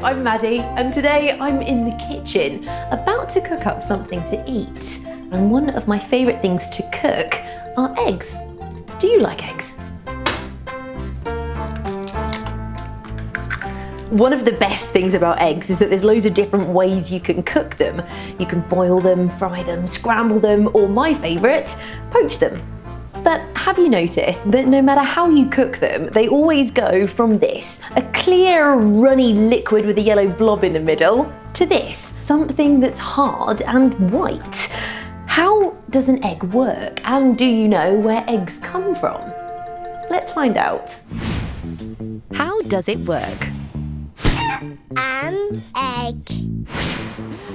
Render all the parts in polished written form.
I'm Maddie, and today I'm in the kitchen, about to cook up something to eat. And one of my favourite things to cook are eggs. Do you like eggs? One of the best things about eggs is that there's loads of different ways you can cook them. You can boil them, fry them, scramble them, or my favourite, poach them. But have you noticed that no matter how you cook them, they always go from this, a clear, runny liquid with a yellow blob in the middle, to this, something that's hard and white. How does an egg work? And do you know where eggs come from? Let's find out. How does it work? An egg.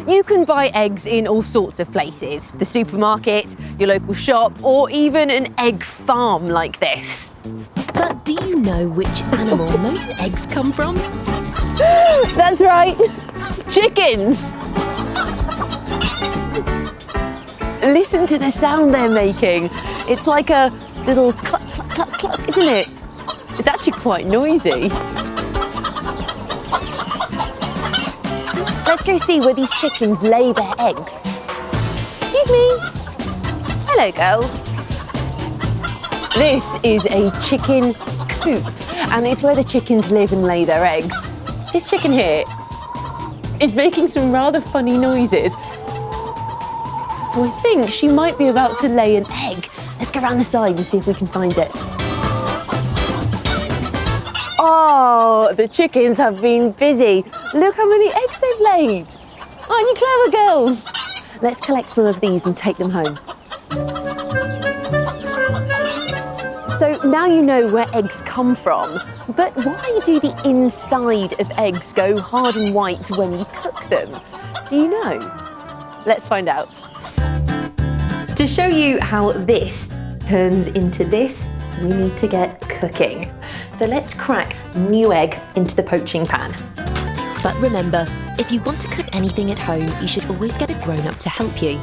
You can buy eggs in all sorts of places. The supermarket, your local shop, or even an egg farm like this. But do you know which animal most eggs come from? That's right, chickens! Listen to the sound they're making. It's like a little cluck, cluck, cluck, cluck, isn't it? It's actually quite noisy. Let's go see where these chickens lay their eggs. Excuse me. Hello, girls. This is a chicken coop, and it's where the chickens live and lay their eggs. This chicken here is making some rather funny noises. So I think she might be about to lay an egg. Let's go around the side and see if we can find it. Oh, the chickens have been busy. Look how many eggs they've laid. Aren't you clever, girls? Let's collect some of these and take them home. So now you know where eggs come from, but why do the inside of eggs go hard and white when you cook them? Do you know? Let's find out. To show you how this turns into this, we need to get cooking. So let's crack a new egg into the poaching pan. But remember, if you want to cook anything at home, you should always get a grown-up to help you.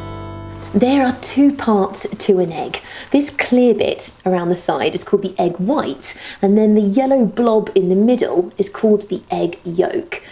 There are two parts to an egg. This clear bit around the side is called the egg white, and then the yellow blob in the middle is called the egg yolk.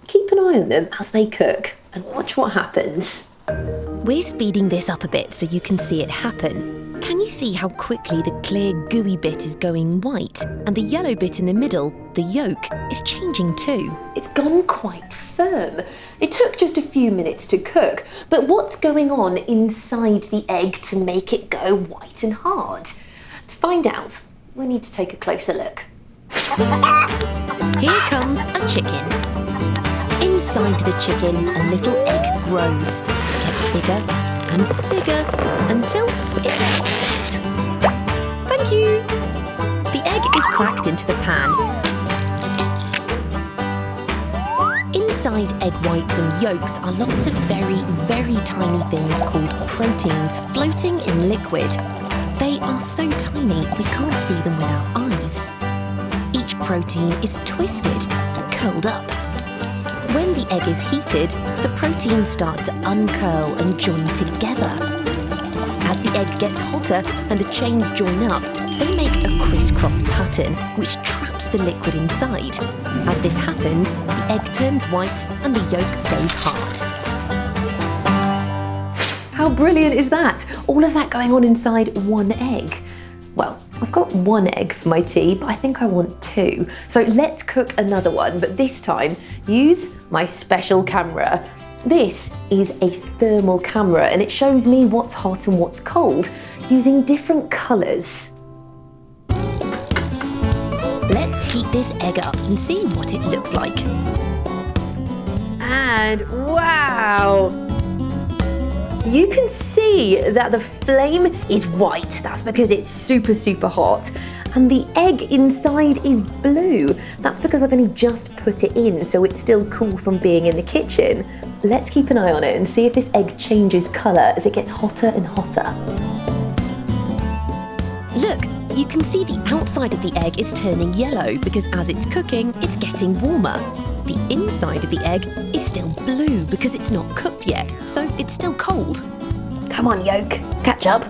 Keep an eye on them as they cook and watch what happens. We're speeding this up a bit so you can see it happen. Can you see how quickly the clear gooey bit is going white and the yellow bit in the middle, the yolk, is changing too? It's gone quite firm. It took just a few minutes to cook, but what's going on inside the egg to make it go white and hard? To find out, we need to take a closer look. Here comes a chicken. Inside the chicken, a little egg grows, gets bigger and bigger until it pops out. Thank you! The egg is cracked into the pan. Inside egg whites and yolks are lots of very, very tiny things called proteins floating in liquid. They are so tiny we can't see them with our eyes. Each protein is twisted and curled up. When the egg is heated, the proteins start to uncurl and join together. As the egg gets hotter and the chains join up, they make a crisscross pattern which traps the liquid inside. As this happens, the egg turns white and the yolk goes hard. How brilliant is that? All of that going on inside one egg. Well, I've got one egg for my tea, but I think I want two. So let's cook another one, but this time use my special camera. This is a thermal camera and it shows me what's hot and what's cold using different colours. Let's heat this egg up and see what it looks like. And wow! You can see that the flame is white. That's because it's super, super hot. And the egg inside is blue. That's because I've only just put it in, so it's still cool from being in the kitchen. Let's keep an eye on it and see if this egg changes colour as it gets hotter and hotter. Look, you can see the outside of the egg is turning yellow because as it's cooking, it's getting warmer. The inside of the egg is still blue because it's not cooked yet, so it's still cold. Come on, yolk, catch up.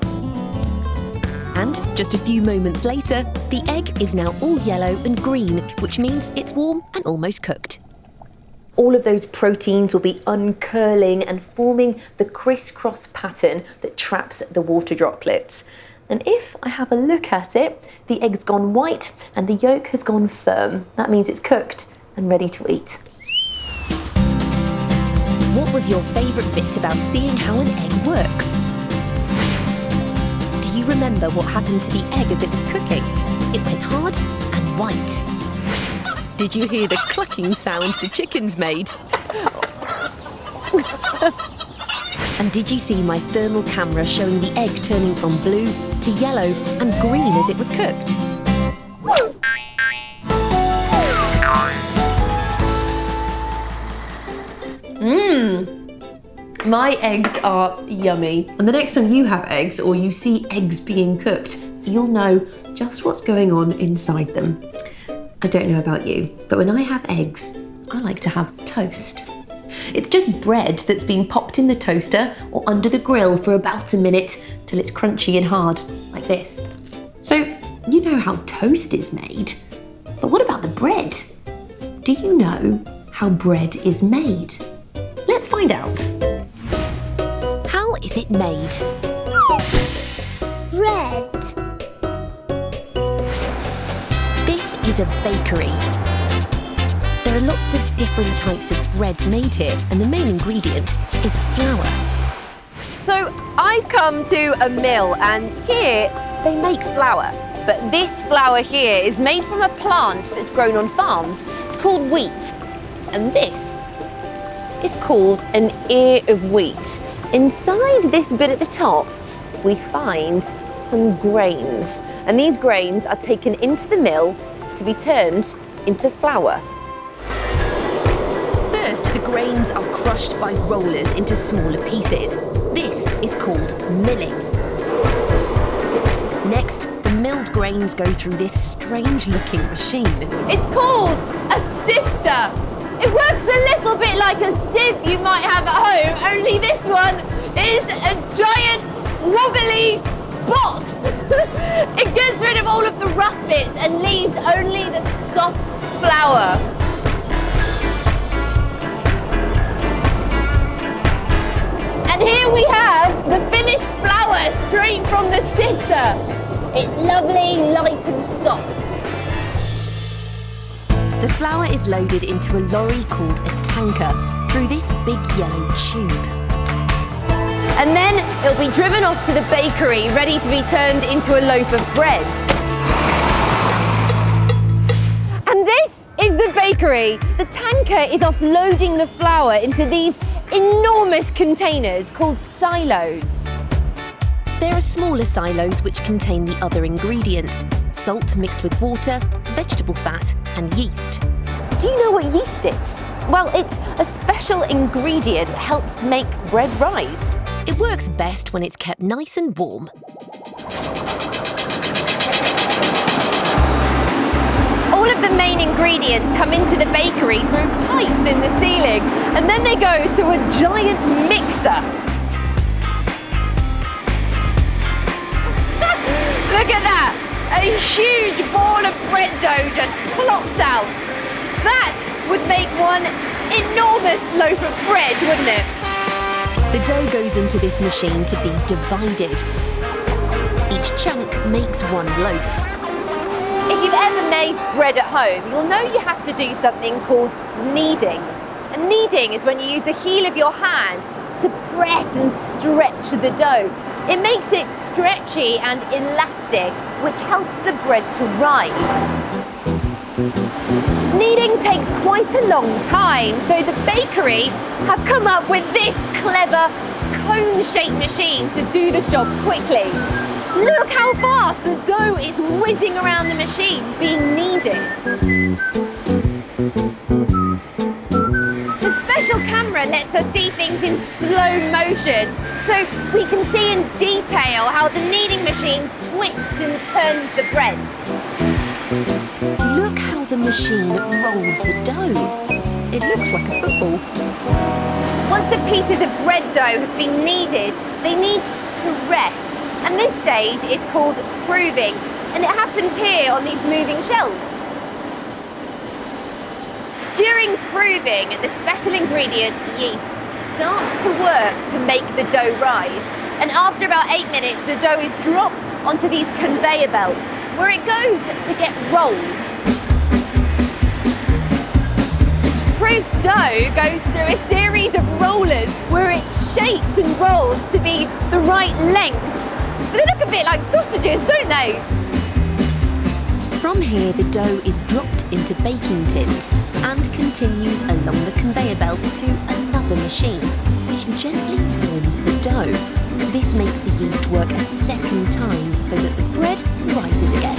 And just a few moments later, the egg is now all yellow and green, which means it's warm and almost cooked. all of those proteins will be uncurling and forming the crisscross pattern that traps the water droplets. And if I have a look at it, the egg's gone white and the yolk has gone firm. That means it's cooked and ready to eat. What was your favourite bit about seeing how an egg works? Do you remember what happened to the egg as it was cooking? It went hard and white. Did you hear the clucking sounds the chickens made? And did you see my thermal camera showing the egg turning from blue to yellow and green as it was cooked? My eggs are yummy. And the next time you have eggs or you see eggs being cooked, you'll know just what's going on inside them. I don't know about you, but when I have eggs, I like to have toast. It's just bread that's been popped in the toaster or under the grill for about a minute till it's crunchy and hard, like this. So, you know how toast is made, but what about the bread? Do you know how bread is made? Let's find out. How is it made? Bread. This is a bakery. There are lots of different types of bread made here, and the main ingredient is flour. So I've come to a mill and here they make flour. But this flour here is made from a plant that's grown on farms. It's called wheat. And this is called an ear of wheat. Inside this bit at the top, we find some grains. And these grains are taken into the mill to be turned into flour. First, the grains are crushed by rollers into smaller pieces. This is called milling. Next, the milled grains go through this strange-looking machine. It's called a sifter. It works a little bit like a sieve you might have at home, only this one is a giant wobbly box. It gets rid of all of the rough bits and leaves only the soft flour. And here we have the finished flour straight from the sifter. It's lovely, light and soft. The flour is loaded into a lorry called a tanker through this big yellow tube. And then it'll be driven off to the bakery, ready to be turned into a loaf of bread. And this is the bakery. The tanker is offloading the flour into these enormous containers called silos. There are smaller silos which contain the other ingredients: salt mixed with water, vegetable fat and yeast. Do you know what yeast is? Well, it's a special ingredient that helps make bread rise. It works best when it's kept nice and warm. All of the main ingredients come into the bakery through pipes in the ceiling, and then they go to a giant mixer. Look at that! A huge ball of bread dough just plops out. That would make one enormous loaf of bread, wouldn't it? The dough goes into this machine to be divided. Each chunk makes one loaf. If you've ever made bread at home, you'll know you have to do something called kneading. And kneading is when you use the heel of your hand to press and stretch the dough. It makes it stretchy and elastic, which helps the bread to rise. Kneading takes quite a long time, so the bakery have come up with this clever cone-shaped machine to do the job quickly. Look how fast the dough is whizzing around the machine, being kneaded. The special camera lets us see things in slow motion, so we can see in detail how the kneading machine twists and turns the bread. Look how the machine rolls the dough. It looks like a football. Once the pieces of bread dough have been kneaded, they need to rest. And this stage is called proving, and it happens here on these moving shelves. During proving, the special ingredient, yeast, starts to work to make the dough rise. And after about 8 minutes, the dough is dropped onto these conveyor belts, where it goes to get rolled. Proof dough goes through a series of rollers where it's shaped and rolled to be the right length. They look a bit like sausages, don't they? From here, the dough is dropped into baking tins and continues along the conveyor belt to another machine, which gently warms the dough. This makes the yeast work a second time so that the bread rises again.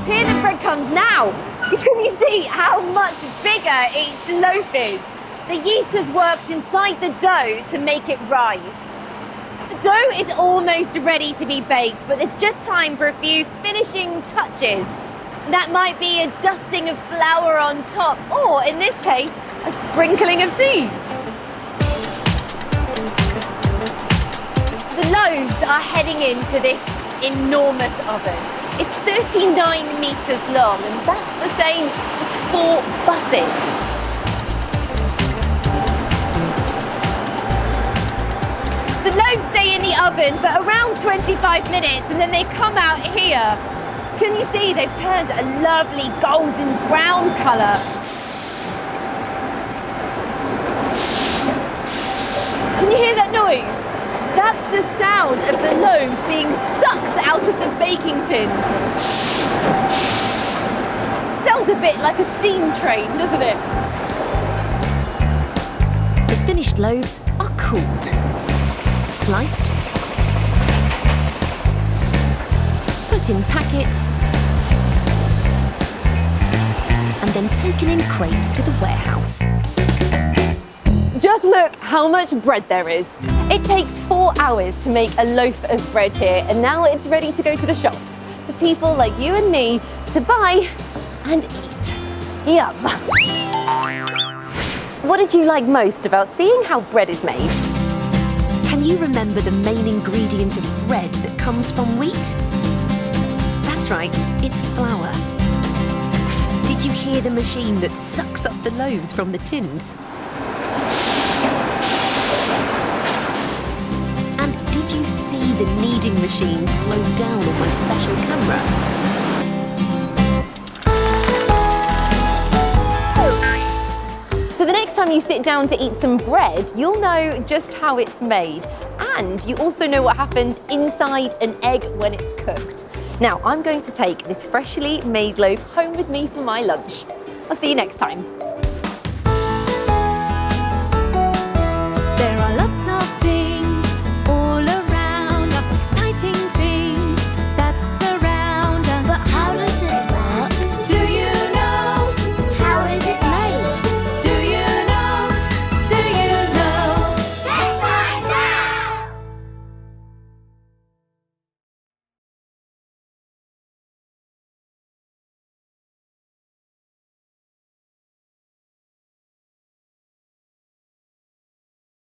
Here the bread comes now. Can you see how much bigger each loaf is? The yeast has worked inside the dough to make it rise. The dough is almost ready to be baked, but there's just time for a few finishing touches. That might be a dusting of flour on top, or in this case, a sprinkling of seeds. The loaves are heading into this enormous oven. It's 39 meters long, and that's the same as 4 buses. The loaves stay in the oven for around 25 minutes, and then they come out here. Can you see they've turned a lovely golden brown colour? Can you hear that noise? That's the sound of the loaves being sucked out of the baking tins. Sounds a bit like a steam train, doesn't it? The finished loaves are cooled, sliced, put in packets, and then taken in crates to the warehouse. Just look how much bread there is. It takes 4 hours to make a loaf of bread here, and now it's ready to go to the shops for people like you and me to buy and eat. Yum. What did you like most about seeing how bread is made? Can you remember the main ingredient of bread that comes from wheat? That's right, it's flour. Did you hear the machine that sucks up the loaves from the tins? And did you see the kneading machine slow down on my special camera? So the next time you sit down to eat some bread, you'll know just how it's made. And you also know what happens inside an egg when it's cooked. Now, I'm going to take this freshly made loaf home with me for my lunch. I'll see you next time.